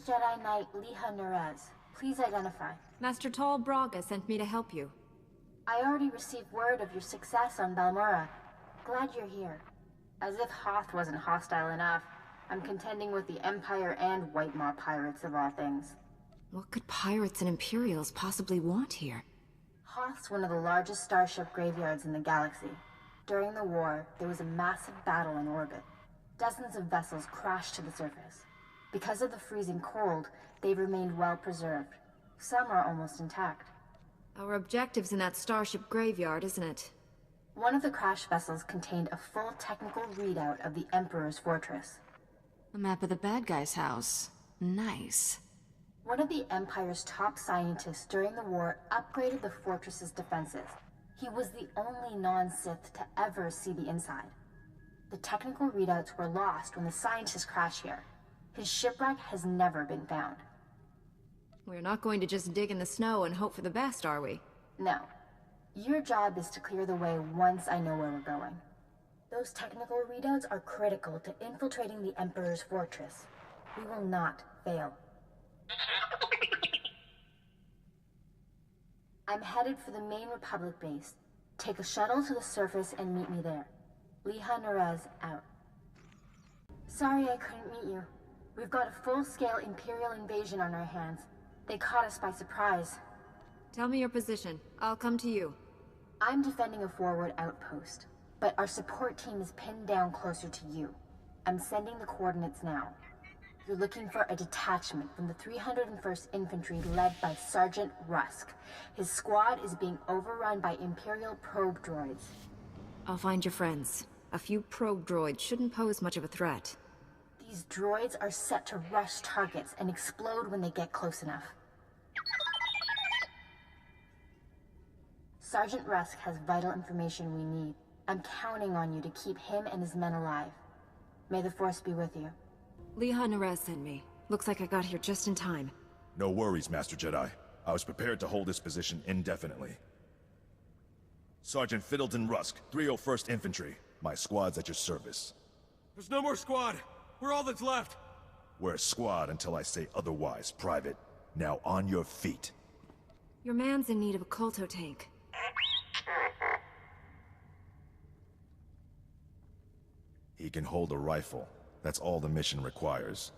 Jedi Knight Liha Nerez. Please identify. Master Tal Braga sent me to help you. I already received word of your success on Balmora. Glad you're here. As if Hoth wasn't hostile enough, I'm contending with the Empire and White Maw pirates of all things. What could pirates and Imperials possibly want here? Hoth's one of the largest starship graveyards in the galaxy. During the war, there was a massive battle in orbit. Dozens of vessels crashed to the surface. Because of the freezing cold, they've remained well preserved. Some are almost intact. Our objective's in that starship graveyard, isn't it? One of the crash vessels contained a full technical readout of the Emperor's fortress. A map of the bad guy's house. Nice. One of the Empire's top scientists during the war upgraded the fortress's defenses. He was the only non-Sith to ever see the inside. The technical readouts were lost when the scientists crashed here. His shipwreck has never been found. We're not going to just dig in the snow and hope for the best, are we? No. Your job is to clear the way once I know where we're going. Those technical readouts are critical to infiltrating the Emperor's fortress. We will not fail. I'm headed for the main Republic base. Take a shuttle to the surface and meet me there. Liha Nerez out. Sorry I couldn't meet you. We've got a full-scale Imperial invasion on our hands. They caught us by surprise. Tell me your position. I'll come to you. I'm defending a forward outpost, but our support team is pinned down closer to you. I'm sending the coordinates now. You're looking for a detachment from the 301st Infantry led by Sergeant Rusk. His squad is being overrun by Imperial probe droids. I'll find your friends. A few probe droids shouldn't pose much of a threat. These droids are set to rush targets and explode when they get close enough. Sergeant Rusk has vital information we need. I'm counting on you to keep him and his men alive. May the Force be with you. Liha Nerez sent me. Looks like I got here just in time. No worries, Master Jedi. I was prepared to hold this position indefinitely. Sergeant Fiddleton Rusk, 301st Infantry. My squad's at your service. There's no more squad. We're all that's left. We're a squad until I say otherwise, Private. Now on your feet. Your man's in need of a Kolto tank. He can hold a rifle. That's all the mission requires.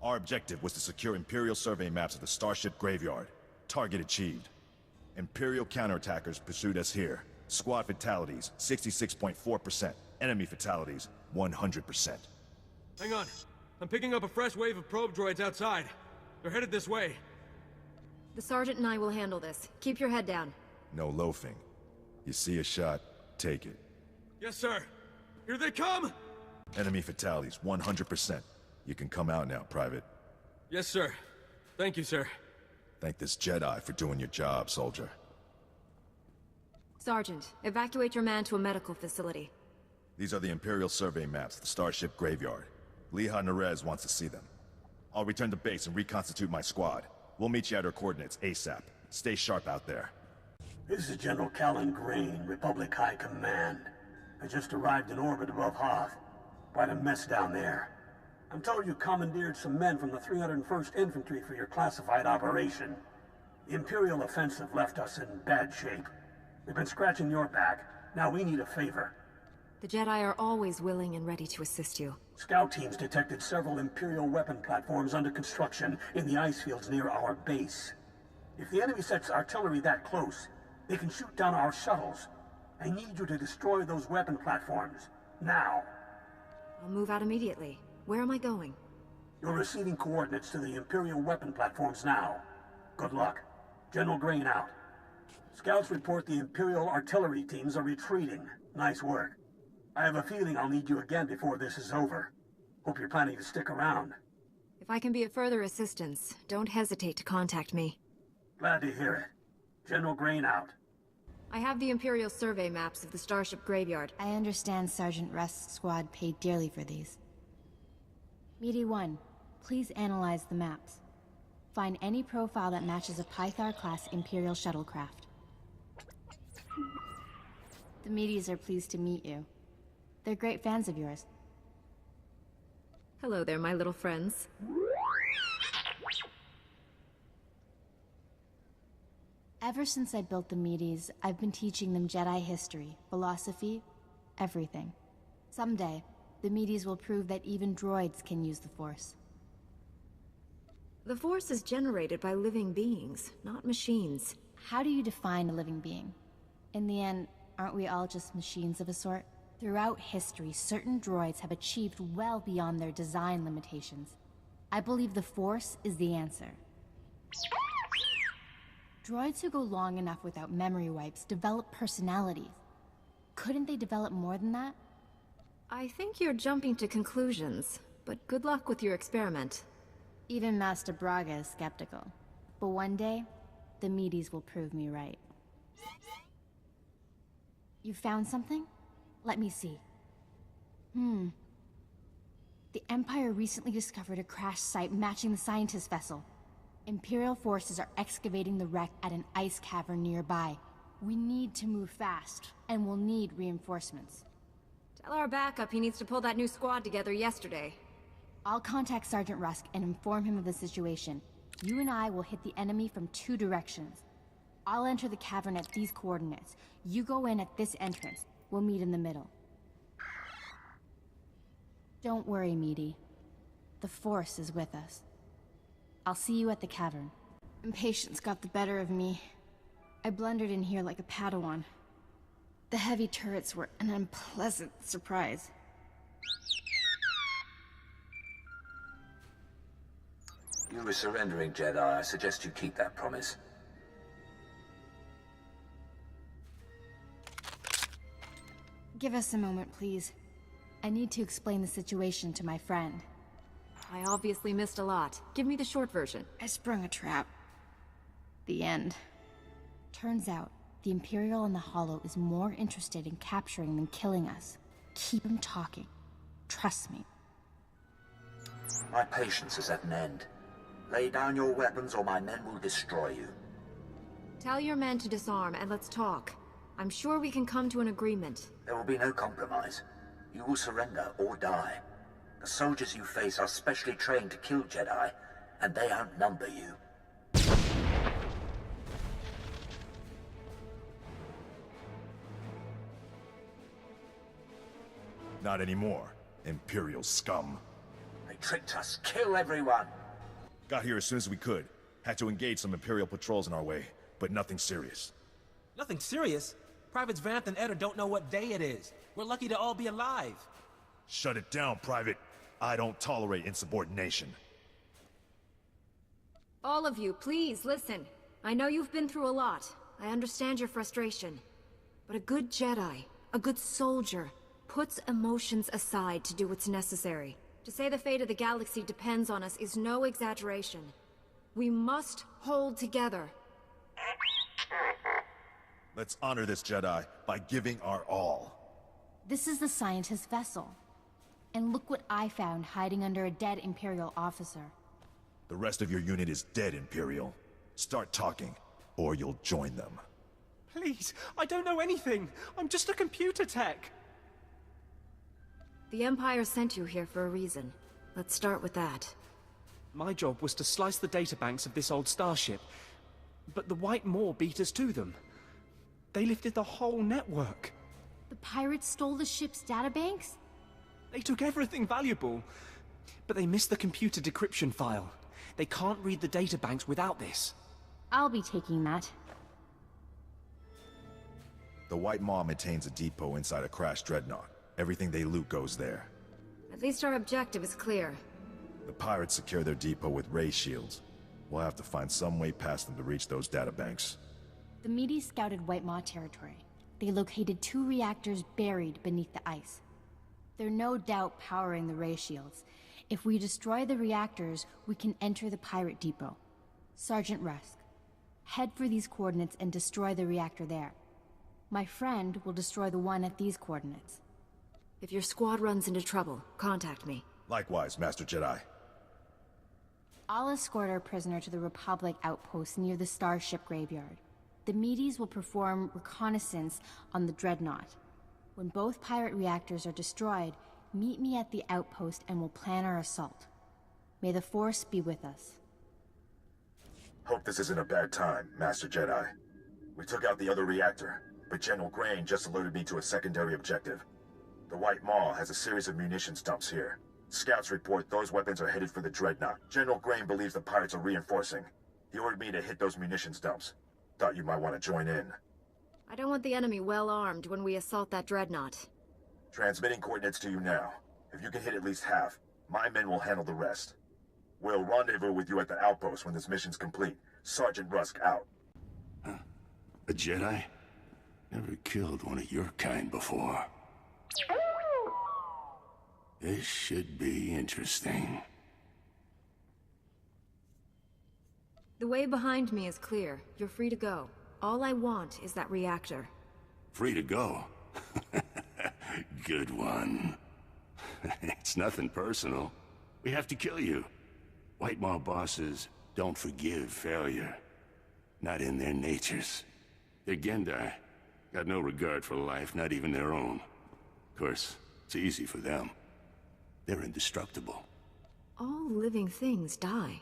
Our objective was to secure Imperial survey maps of the Starship Graveyard. Target achieved. Imperial counterattackers pursued us here. Squad fatalities, 66.4%. Enemy fatalities, 100%. Hang on. I'm picking up a fresh wave of probe droids outside. They're headed this way. The Sergeant and I will handle this. Keep your head down. No loafing. You see a shot, take it. Yes, sir. Here they come! Enemy fatalities, 100%. You can come out now, Private. Yes, sir. Thank you, sir. Thank this Jedi for doing your job, soldier. Sergeant, evacuate your man to a medical facility. These are the Imperial survey maps of the Starship Graveyard. Liha Nerez wants to see them. I'll return to base and reconstitute my squad. We'll meet you at our coordinates ASAP. Stay sharp out there. This is General Callan Grain, Republic High Command. I just arrived in orbit above Hoth. Quite a mess down there. I'm told you commandeered some men from the 301st Infantry for your classified operation. The Imperial offensive left us in bad shape. We've been scratching your back. Now we need a favor. The Jedi are always willing and ready to assist you. Scout teams detected several Imperial weapon platforms under construction in the ice fields near our base. If the enemy sets artillery that close, they can shoot down our shuttles. I need you to destroy those weapon platforms. Now. I'll move out immediately. Where am I going? You're receiving coordinates to the Imperial weapon platforms now. Good luck. General Grain out. Scouts report the Imperial artillery teams are retreating. Nice work. I have a feeling I'll need you again before this is over. Hope you're planning to stick around. If I can be of further assistance, don't hesitate to contact me. Glad to hear it. General Grain out. I have the Imperial survey maps of the Starship Graveyard. I understand Sergeant Rusk's squad paid dearly for these. Meaty 1, please analyze the maps. Find any profile that matches a Pythar-class Imperial shuttlecraft. The Meaties are pleased to meet you. They're great fans of yours. Hello there, my little friends. Ever since I built the Medes, I've been teaching them Jedi history, philosophy, everything. Someday, the Medes will prove that even droids can use the Force. The Force is generated by living beings, not machines. How do you define a living being? In the end, aren't we all just machines of a sort? Throughout history, certain droids have achieved well beyond their design limitations. I believe the Force is the answer. Droids who go long enough without memory wipes develop personalities. Couldn't they develop more than that? I think you're jumping to conclusions, but good luck with your experiment. Even Master Braga is skeptical. But one day, the Medes will prove me right. You found something? Let me see. The Empire recently discovered a crash site matching the scientist vessel. Imperial forces are excavating the wreck at an ice cavern nearby. We need to move fast, and we'll need reinforcements. Tell our backup he needs to pull that new squad together yesterday. I'll contact Sergeant Rusk and inform him of the situation. You and I will hit the enemy from 2 directions. I'll enter the cavern at these coordinates. You go in at this entrance. We'll meet in the middle. Don't worry, Meaty. The Force is with us. I'll see you at the cavern. Impatience got the better of me. I blundered in here like a Padawan. The heavy turrets were an unpleasant surprise. You were surrendering, Jedi. I suggest you keep that promise. Give us a moment, please. I need to explain the situation to my friend. I obviously missed a lot. Give me the short version. I sprung a trap. The end. Turns out, the Imperial in the Hollow is more interested in capturing than killing us. Keep him talking. Trust me. My patience is at an end. Lay down your weapons or my men will destroy you. Tell your men to disarm and let's talk. I'm sure we can come to an agreement. There will be no compromise. You will surrender or die. The soldiers you face are specially trained to kill Jedi, and they outnumber you. Not anymore, Imperial scum. They tricked us. Kill everyone! Got here as soon as we could. Had to engage some Imperial patrols in our way, but nothing serious. Nothing serious? Privates Vanth and Eder don't know what day it is. We're lucky to all be alive. Shut it down, Private. I don't tolerate insubordination. All of you, please, listen. I know you've been through a lot. I understand your frustration. But a good Jedi, a good soldier, puts emotions aside to do what's necessary. To say the fate of the galaxy depends on us is no exaggeration. We must hold together. Let's honor this Jedi by giving our all. This is the scientist vessel. And look what I found hiding under a dead Imperial officer. The rest of your unit is dead, Imperial. Start talking, or you'll join them. Please, I don't know anything. I'm just a computer tech. The Empire sent you here for a reason. Let's start with that. My job was to slice the databanks of this old starship. But the White Maw beat us to them. They lifted the whole network. The pirates stole the ship's databanks? They took everything valuable. But they missed the computer decryption file. They can't read the databanks without this. I'll be taking that. The White Maw maintains a depot inside a crashed dreadnought. Everything they loot goes there. At least our objective is clear. The pirates secure their depot with ray shields. We'll have to find some way past them to reach those databanks. The Medes scouted White Maw territory. They located 2 reactors buried beneath the ice. They're no doubt powering the ray shields. If we destroy the reactors, we can enter the pirate depot. Sergeant Rusk, head for these coordinates and destroy the reactor there. My friend will destroy the one at these coordinates. If your squad runs into trouble, contact me. Likewise, Master Jedi. I'll escort our prisoner to the Republic outpost near the Starship Graveyard. The Medes will perform reconnaissance on the Dreadnought. When both pirate reactors are destroyed, meet me at the outpost and we'll plan our assault. May the Force be with us. Hope this isn't a bad time, Master Jedi. We took out the other reactor, but General Grain just alerted me to a secondary objective. The White Maw has a series of munitions dumps here. Scouts report those weapons are headed for the Dreadnought. General Grain believes the pirates are reinforcing. He ordered me to hit those munitions dumps. Thought you might want to join in. I don't want the enemy well armed when we assault that Dreadnought. Transmitting coordinates to you now. If you can hit at least half, my men will handle the rest. We'll rendezvous with you at the outpost when this mission's complete. Sergeant Rusk out. A Jedi? Never killed one of your kind before. This should be interesting. The way behind me is clear. You're free to go. All I want is that reactor. Free to go? Good one. It's nothing personal. We have to kill you. White Maw bosses don't forgive failure. Not in their natures. They're Gendai. Got no regard for life, not even their own. Of course, it's easy for them. They're indestructible. All living things die.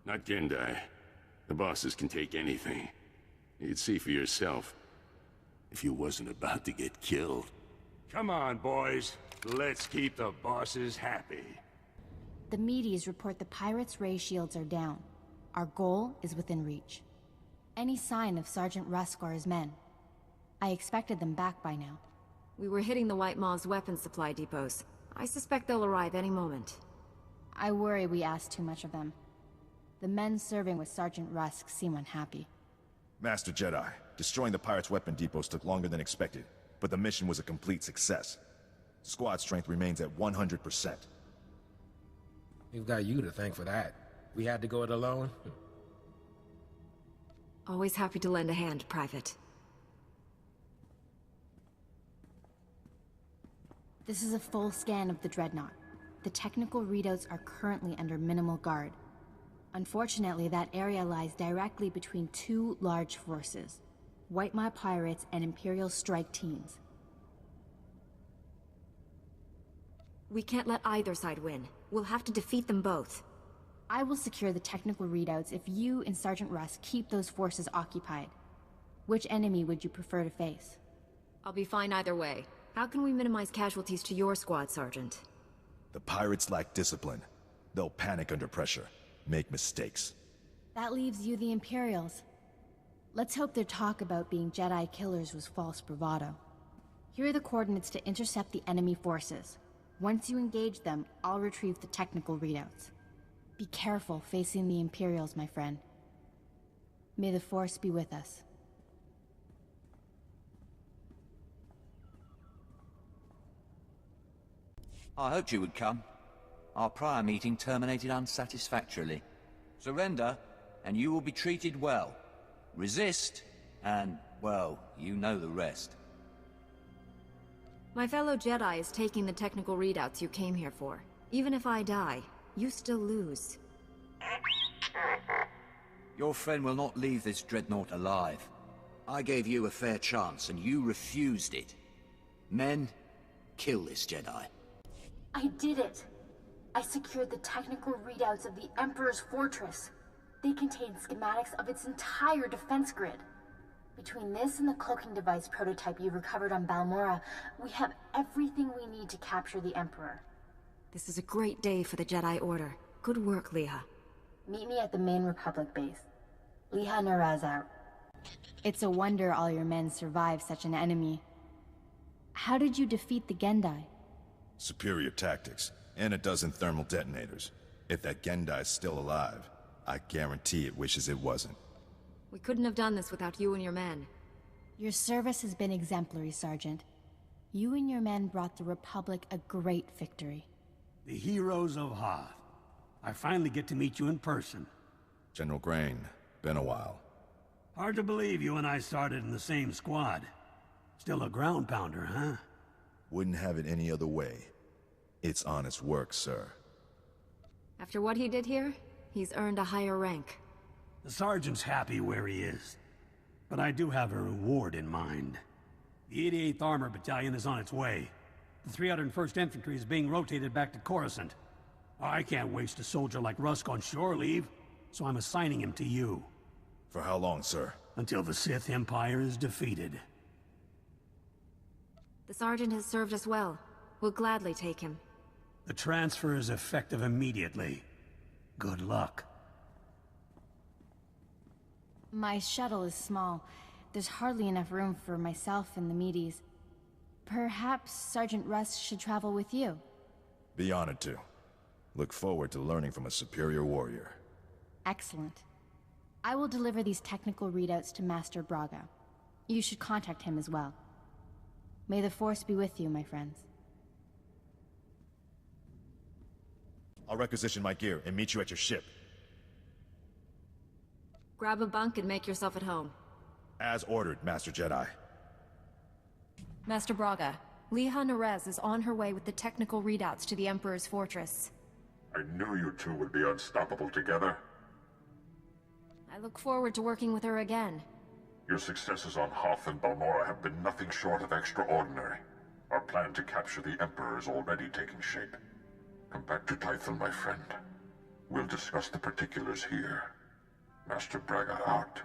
Not Gendai. The bosses can take anything. You'd see for yourself. If you wasn't about to get killed. Come on, boys. Let's keep the bosses happy. The Medes report the pirates' ray shields are down. Our goal is within reach. Any sign of Sergeant Rusk or his men? I expected them back by now. We were hitting the White Maw's weapons supply depots. I suspect they'll arrive any moment. I worry we asked too much of them. The men serving with Sergeant Rusk seem unhappy. Master Jedi, destroying the pirates' weapon depots took longer than expected, but the mission was a complete success. Squad strength remains at 100%. We've got you to thank for that. We had to go it alone. Always happy to lend a hand, Private. This is a full scan of the Dreadnought. The technical readouts are currently under minimal guard. Unfortunately, that area lies directly between two large forces, White Maw pirates and Imperial strike teams. We can't let either side win. We'll have to defeat them both. I will secure the technical readouts if you and Sergeant Rusk keep those forces occupied. Which enemy would you prefer to face? I'll be fine either way. How can we minimize casualties to your squad, Sergeant? The pirates lack discipline. They'll panic under pressure, make mistakes. That leaves you the Imperials. Let's hope their talk about being Jedi killers was false bravado. Here are the coordinates to intercept the enemy forces. Once you engage them, I'll retrieve the technical readouts. Be careful facing the Imperials, my friend. May the Force be with us. I hoped you would come. Our prior meeting terminated unsatisfactorily. Surrender, and you will be treated well. Resist, and, well, you know the rest. My fellow Jedi is taking the technical readouts you came here for. Even if I die, you still lose. Your friend will not leave this dreadnought alive. I gave you a fair chance, and you refused it. Men, kill this Jedi. I did it! I secured the technical readouts of the Emperor's fortress. They contain schematics of its entire defense grid. Between this and the cloaking device prototype you recovered on Balmorra, we have everything we need to capture the Emperor. This is a great day for the Jedi Order. Good work, Leah. Meet me at the main Republic base. Leah Naraz out. It's a wonder all your men survived such an enemy. How did you defeat the Gendai? Superior tactics, and a dozen thermal detonators. If that Gendai's still alive, I guarantee it wishes it wasn't. We couldn't have done this without you and your men. Your service has been exemplary, Sergeant. You and your men brought the Republic a great victory. The heroes of Hoth. I finally get to meet you in person. General Grain, been a while. Hard to believe you and I started in the same squad. Still a ground pounder, huh? Wouldn't have it any other way. It's honest work, sir. After what he did here, he's earned a higher rank. The sergeant's happy where he is. But I do have a reward in mind. The 88th Armor Battalion is on its way. The 301st Infantry is being rotated back to Coruscant. I can't waste a soldier like Rusk on shore leave, so I'm assigning him to you. For how long, sir? until the Sith Empire is defeated. The Sergeant has served us well. We'll gladly take him. The transfer is effective immediately. Good luck. My shuttle is small. There's hardly enough room for myself and the meaties. Perhaps Sergeant Russ should travel with you. Be honored to. Look forward to learning from a superior warrior. Excellent. I will deliver these technical readouts to Master Braga. You should contact him as well. May the Force be with you, my friends. I'll requisition my gear and meet you at your ship. Grab a bunk and make yourself at home. As ordered, Master Jedi. Master Braga, Liha Nerez is on her way with the technical readouts to the Emperor's fortress. I knew you two would be unstoppable together. I look forward to working with her again. Your successes on Hoth and Balmora have been nothing short of extraordinary. Our plan to capture the Emperor is already taking shape. Come back to Tython, my friend. We'll discuss the particulars here. Master Braga out.